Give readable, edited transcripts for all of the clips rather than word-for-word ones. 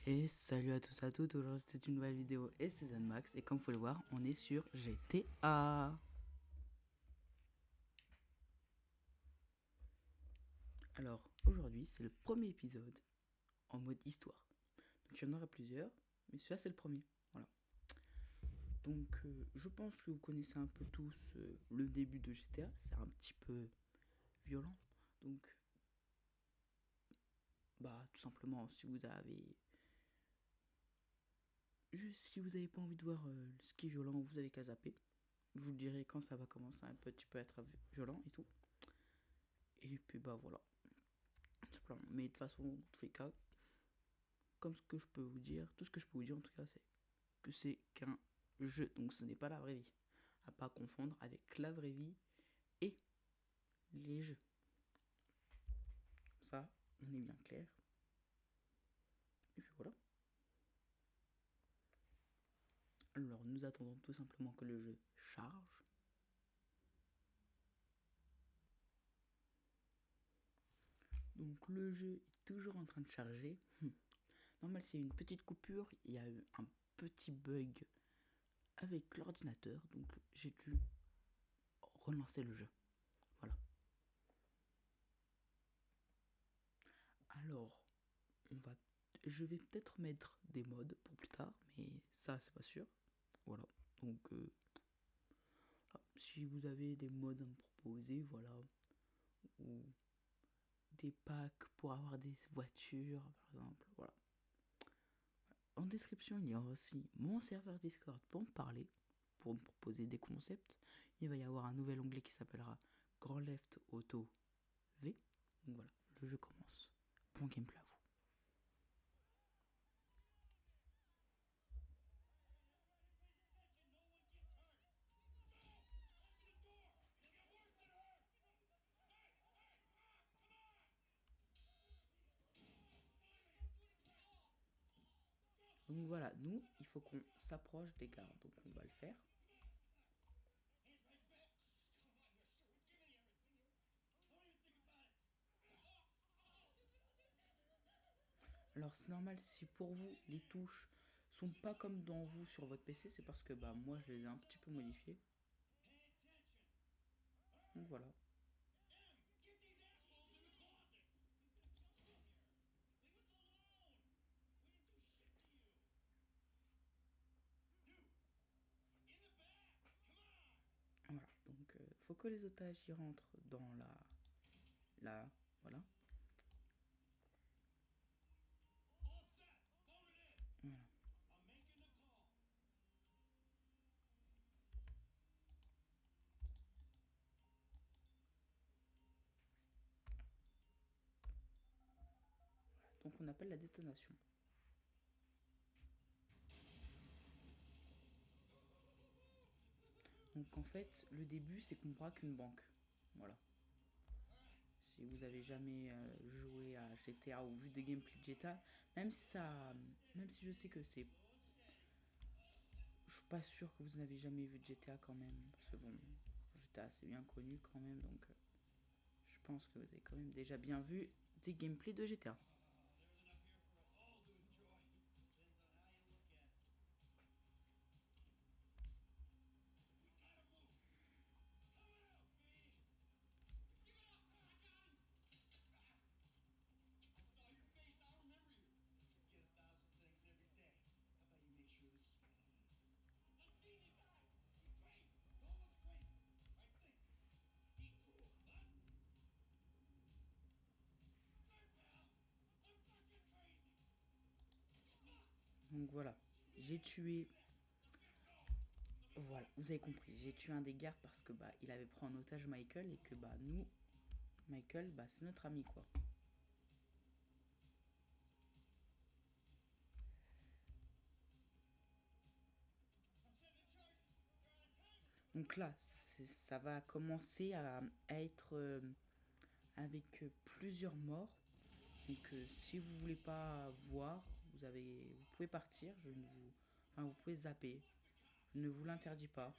Et salut à tous et à toutes, aujourd'hui c'est une nouvelle vidéo et c'est ZenMax et comme vous pouvez le voir on est sur GTA. Alors aujourd'hui c'est le premier épisode en mode histoire. Donc il y en aura plusieurs mais celui-là c'est le premier. Voilà. Donc je pense que vous connaissez un peu tous le début de GTA, c'est un petit peu violent. Donc bah tout simplement si vous avez pas envie de voir ce qui est violent, vous avez qu'à zapper. Je vous le dirai quand ça va commencer un petit peu à être violent et tout. Et puis bah voilà. Simplement. Mais de toute façon, dans tous les cas, comme ce que je peux vous dire, tout ce que je peux vous dire en tout cas, c'est que c'est qu'un jeu. Donc ce n'est pas la vraie vie. À pas confondre avec la vraie vie et les jeux. Ça, on est bien clair. Et puis voilà. Alors nous attendons tout simplement que le jeu charge. Donc le jeu est toujours en train de charger. Normal, c'est une petite coupure. Il y a eu un petit bug avec l'ordinateur. Donc j'ai dû relancer le jeu. Voilà. Alors, je vais peut-être mettre des mods pour plus tard, mais ça, c'est pas sûr. Voilà. Donc, si vous avez des mods à me proposer, voilà, ou des packs pour avoir des voitures, par exemple, voilà. En description, il y aura aussi mon serveur Discord pour me parler, pour me proposer des concepts. Il va y avoir un nouvel onglet qui s'appellera Grand Left Auto V. Donc voilà, le jeu commence. Bon gameplay à vous. Donc voilà, nous, il faut qu'on s'approche des gardes. Donc on va le faire. Alors c'est normal si pour vous les touches sont pas comme dans vous sur votre PC, c'est parce que bah moi je les ai un petit peu modifiées. Donc voilà. Voilà. Donc faut que les otages y rentrent dans la voilà. Voilà. Donc on appelle la détonation. Donc en fait, le début c'est qu'on braque une banque. Voilà. Si vous avez jamais joué à GTA ou vu des gameplays de GTA, même si je sais que c'est, je suis pas sûr que vous n'avez jamais vu de GTA quand même, parce que bon, GTA assez bien connu quand même, donc je pense que vous avez quand même déjà bien vu des gameplays de GTA. Donc voilà, j'ai tué. Voilà, vous avez compris, j'ai tué un des gardes parce que bah il avait pris en otage Michael et que bah nous, Michael, bah c'est notre ami quoi. Donc là, ça va commencer à être avec plusieurs morts. Donc si vous voulez pas voir, vous pouvez partir. Vous pouvez zapper. Je ne vous l'interdis pas.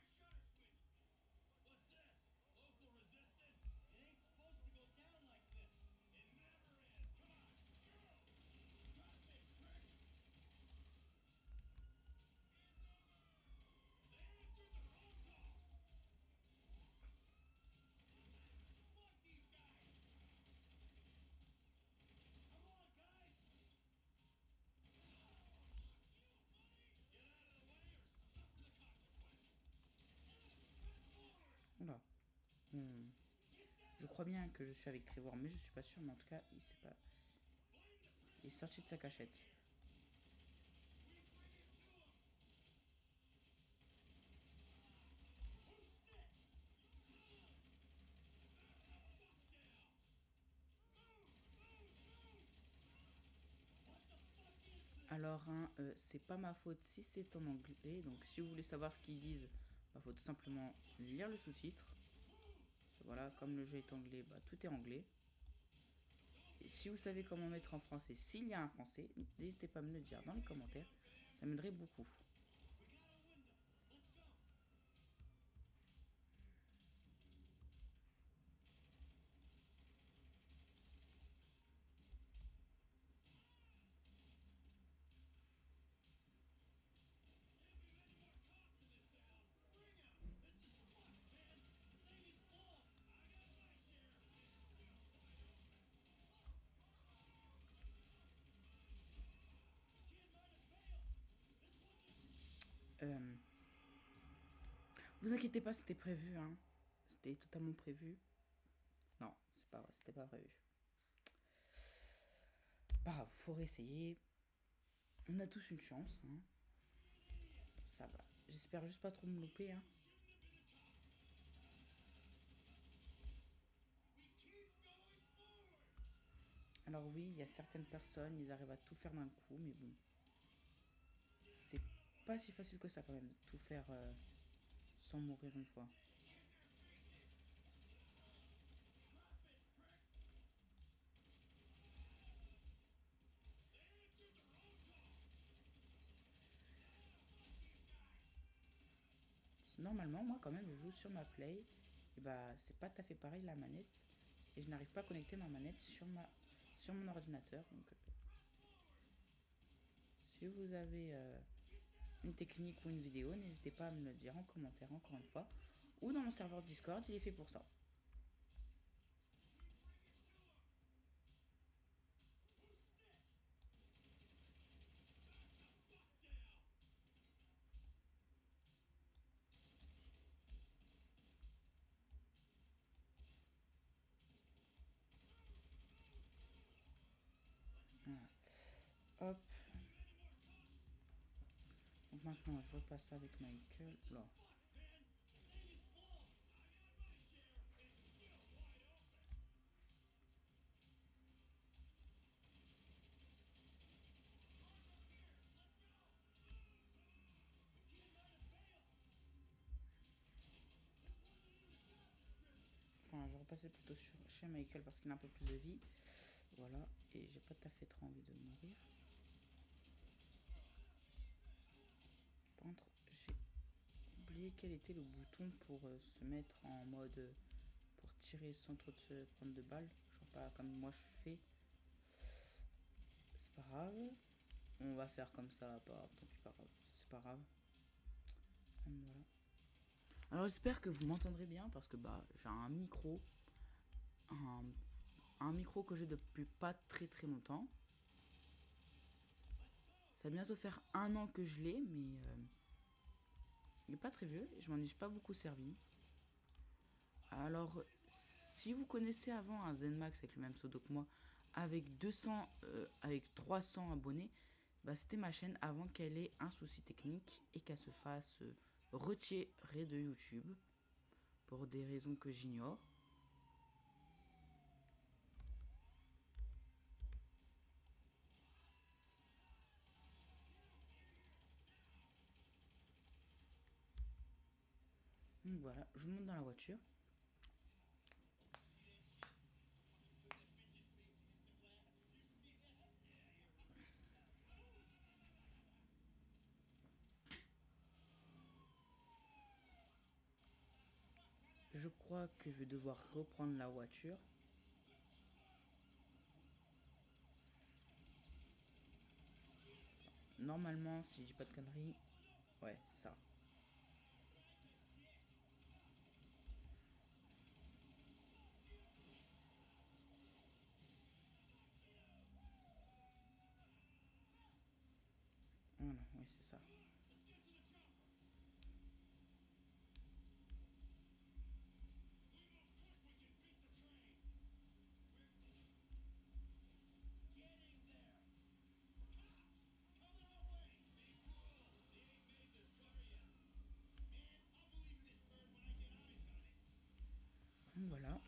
Je crois bien que je suis avec Trevor, mais je suis pas sûr. Mais en tout cas, il sait pas. Il est sorti de sa cachette. Alors, hein, c'est pas ma faute si c'est en anglais. Donc, si vous voulez savoir ce qu'ils disent, il faut tout simplement lire le sous-titre. Voilà, comme le jeu est anglais, bah, tout est anglais. Et si vous savez comment mettre en français, s'il y a un français, n'hésitez pas à me le dire dans les commentaires. Ça m'aiderait beaucoup. Euh, vous inquiétez pas, c'était prévu, hein. C'était totalement prévu. Non, c'est pas vrai, c'était pas prévu. Bah, faut réessayer. On a tous une chance, hein. Ça va. J'espère juste pas trop me louper, hein. Alors oui, il y a certaines personnes, ils arrivent à tout faire d'un coup, mais bon. C'est pas si facile que ça quand même, tout faire sans mourir une fois. Normalement, moi quand même, je joue sur ma Play. Et bah, c'est pas tout à fait pareil la manette. Et je n'arrive pas à connecter ma manette sur mon ordinateur. Donc, si vous avez une technique ou une vidéo, n'hésitez pas à me le dire en commentaire encore une fois. Ou dans mon serveur Discord, il est fait pour ça. Voilà. Hop. Donc maintenant, je repasse avec Michael. Là. Enfin, je repassais plutôt chez Michael parce qu'il a un peu plus de vie. Voilà. Et j'ai pas tout à fait trop envie de mourir. Par contre, j'ai oublié quel était le bouton pour se mettre en mode pour tirer sans trop de se prendre de balles. Genre pas comme moi je fais. C'est pas grave. On va faire comme ça, pas, tant pis, pas grave. C'est pas grave. Voilà. Alors j'espère que vous m'entendrez bien parce que bah j'ai un, un micro que j'ai depuis pas très très longtemps. Ça va bientôt faire 1 an que je l'ai, mais il est pas très vieux et je m'en ai pas beaucoup servi. Alors si vous connaissez avant un Zenmax avec le même pseudo que moi, avec 300 abonnés, bah, c'était ma chaîne avant qu'elle ait un souci technique et qu'elle se fasse retirer de YouTube pour des raisons que j'ignore. Donc voilà, je monte dans la voiture. Je crois que je vais devoir reprendre la voiture. Normalement, si je dis pas de conneries, ouais, ça. Voilà, ouais, c'est ça.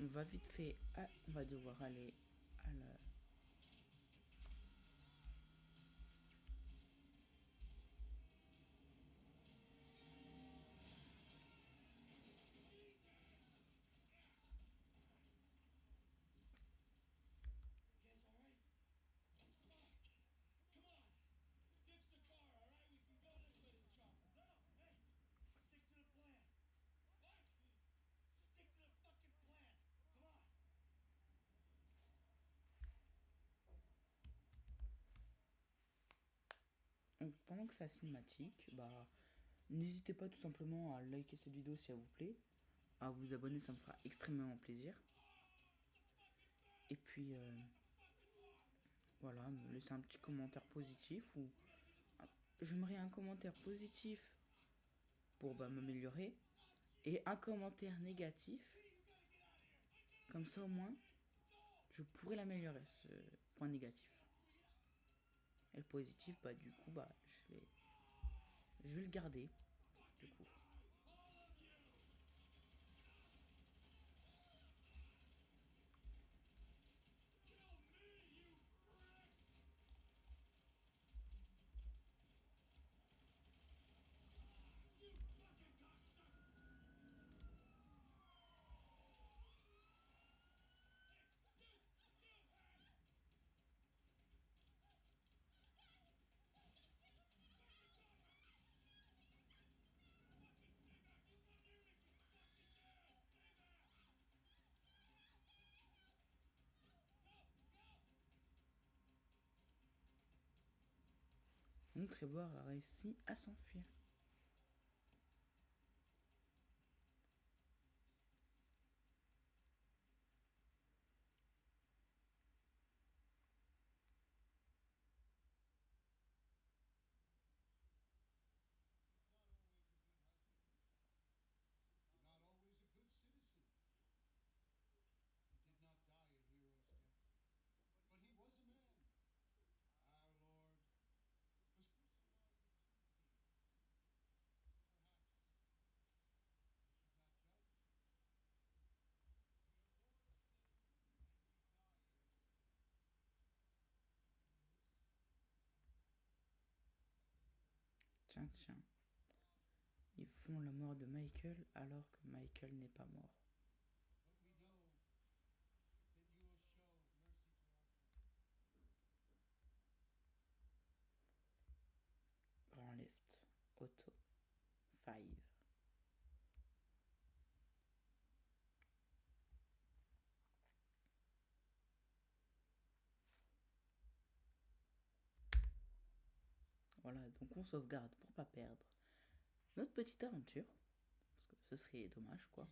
on va vite fait. Ah, on va devoir aller à la. Donc, pendant que c'est la cinématique, bah, n'hésitez pas tout simplement à liker cette vidéo si elle vous plaît, à vous abonner, ça me fera extrêmement plaisir. Et puis, voilà, me laisser un petit commentaire positif ou j'aimerais un commentaire positif pour bah, m'améliorer et un commentaire négatif. Comme ça, au moins, je pourrais l'améliorer, ce point négatif. Et le positif, bah, du coup, bah, je vais le garder, du coup. Donc, Trevor a réussi à s'enfuir. Tiens, tiens. Ils font la mort de Michael alors que Michael n'est pas mort. Grand Lift. Auto. 5. Voilà, donc on sauvegarde pour pas perdre notre petite aventure. Parce que ce serait dommage, quoi.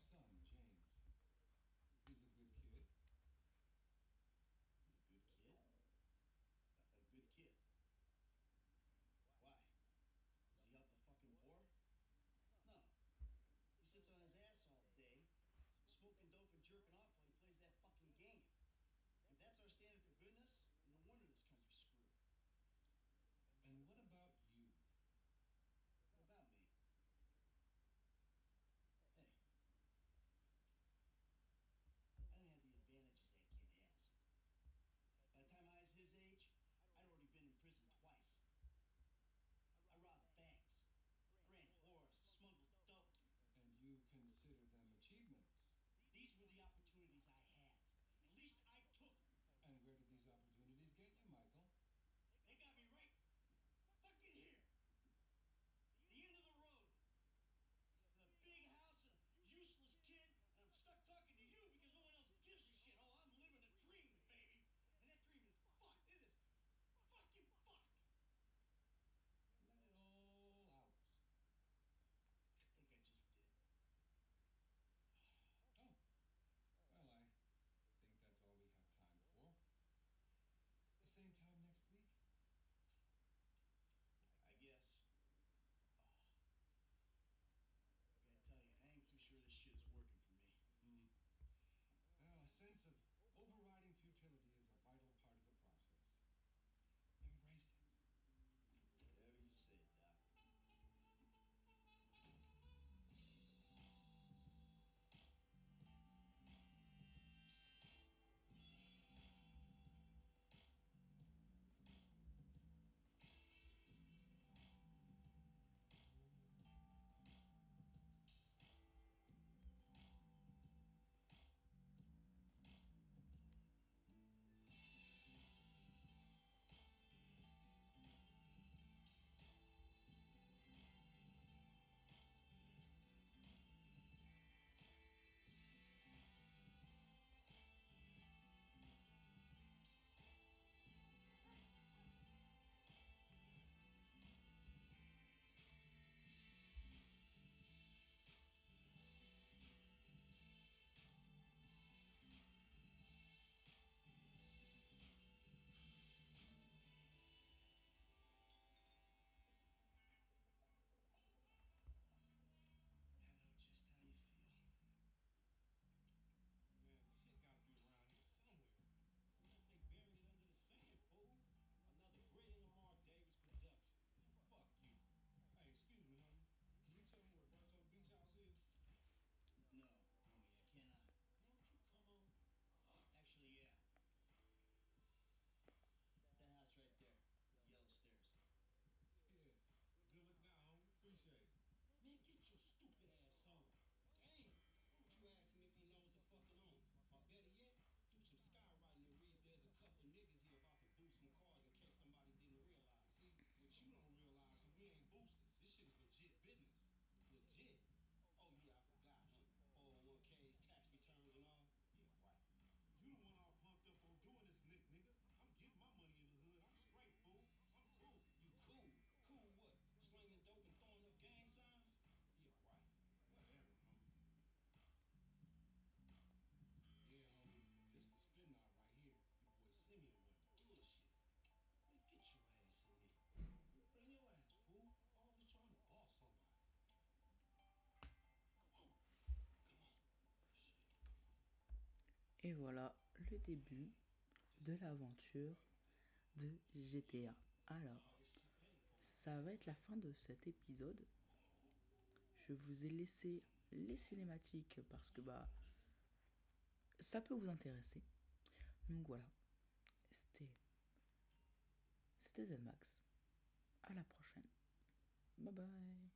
Et voilà le début de l'aventure de GTA. Alors, ça va être la fin de cet épisode. Je vous ai laissé les cinématiques parce que ça peut vous intéresser. Donc voilà, c'était c'était ZMax. À la prochaine. Bye bye.